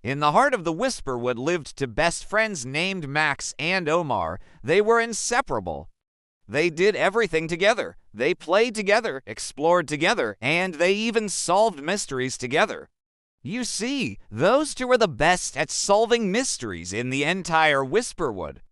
In the heart of the Whisperwood lived two best friends named Max and Omar. They were inseparable. They did everything together. They played together, explored together, and they even solved mysteries together. You see, those two were the best at solving mysteries in the entire Whisperwood.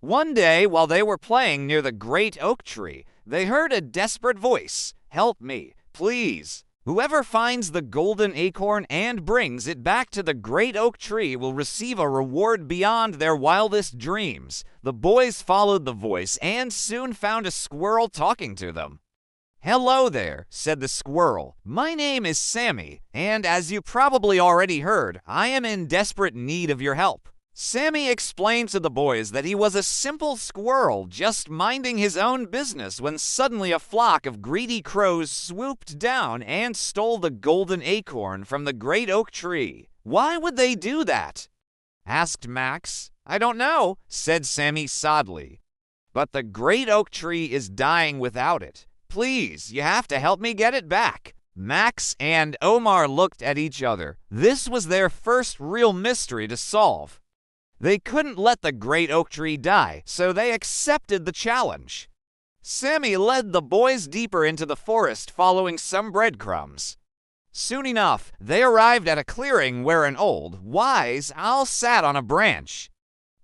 One day, while they were playing near the great oak tree, they heard a desperate voice. "Help me, please. Whoever finds the golden acorn and brings it back to the great oak tree will receive a reward beyond their wildest dreams." The boys followed the voice and soon found a squirrel talking to them. "Hello there," said the squirrel. "My name is Sammy, and as you probably already heard, I am in desperate need of your help." Sammy explained to the boys that he was a simple squirrel just minding his own business when suddenly a flock of greedy crows swooped down and stole the golden acorn from the great oak tree. "Why would they do that?" asked Max. "I don't know," said Sammy sadly. "But the great oak tree is dying without it. Please, you have to help me get it back." Max and Omar looked at each other. This was their first real mystery to solve. They couldn't let the great oak tree die, so they accepted the challenge. Sammy led the boys deeper into the forest following some breadcrumbs. Soon enough, they arrived at a clearing where an old, wise owl sat on a branch.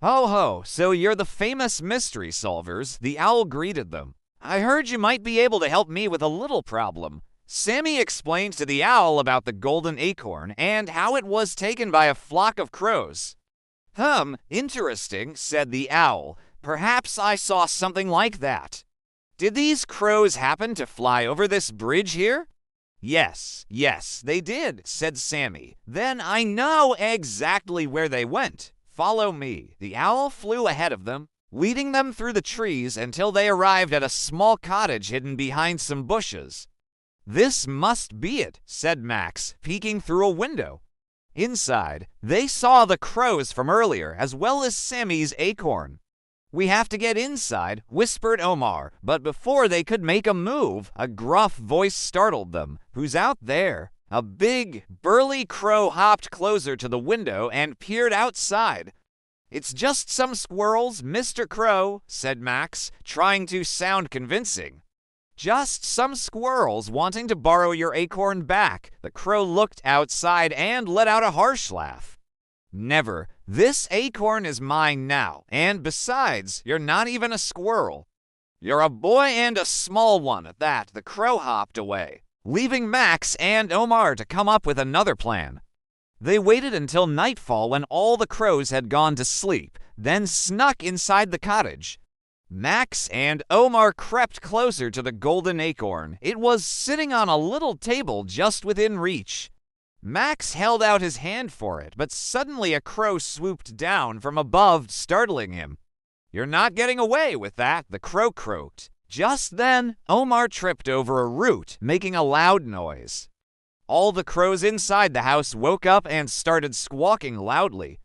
"Ho ho, so you're the famous mystery solvers," the owl greeted them. "I heard you might be able to help me with a little problem." Sammy explained to the owl about the golden acorn and how it was taken by a flock of crows. Interesting," said the owl. "Perhaps I saw something like that. Did these crows happen to fly over this bridge here?" Yes, they did," said Sammy. "Then I know exactly where they went. Follow me." The owl flew ahead of them, leading them through the trees until they arrived at a small cottage hidden behind some bushes. "This must be it," said Max, peeking through a window. Inside, they saw the crows from earlier, as well as Sammy's acorn. "We have to get inside," whispered Omar, but before they could make a move, a gruff voice startled them. "Who's out there?" A big, burly crow hopped closer to the window and peered outside. "It's just some squirrels, Mr. Crow," said Max, trying to sound convincing. "Just some squirrels wanting to borrow your acorn back." The crow looked outside and let out a harsh laugh. "Never. This acorn is mine now, and besides, you're not even a squirrel. You're a boy and a small one at that." The crow hopped away, leaving Max and Omar to come up with another plan. They waited until nightfall when all the crows had gone to sleep, then snuck inside the cottage. Max and Omar crept closer to the golden acorn. It was sitting on a little table just within reach. Max held out his hand for it, but suddenly a crow swooped down from above, startling him. "You're not getting away with that," the crow croaked. Just then, Omar tripped over a root, making a loud noise. All the crows inside the house woke up and started squawking loudly.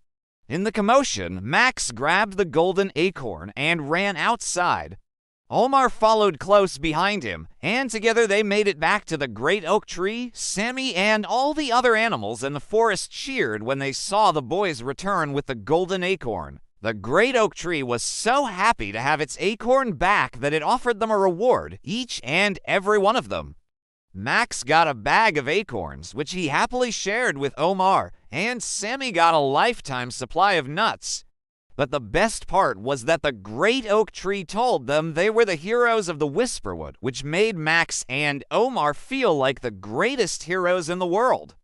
In the commotion, Max grabbed the golden acorn and ran outside. Omar followed close behind him, and together they made it back to the great oak tree. Sammy and all the other animals in the forest cheered when they saw the boys return with the golden acorn. The great oak tree was so happy to have its acorn back that it offered them a reward, each and every one of them. Max got a bag of acorns, which he happily shared with Omar, and Sammy got a lifetime supply of nuts. But the best part was that the great oak tree told them they were the heroes of the Whisperwood, which made Max and Omar feel like the greatest heroes in the world.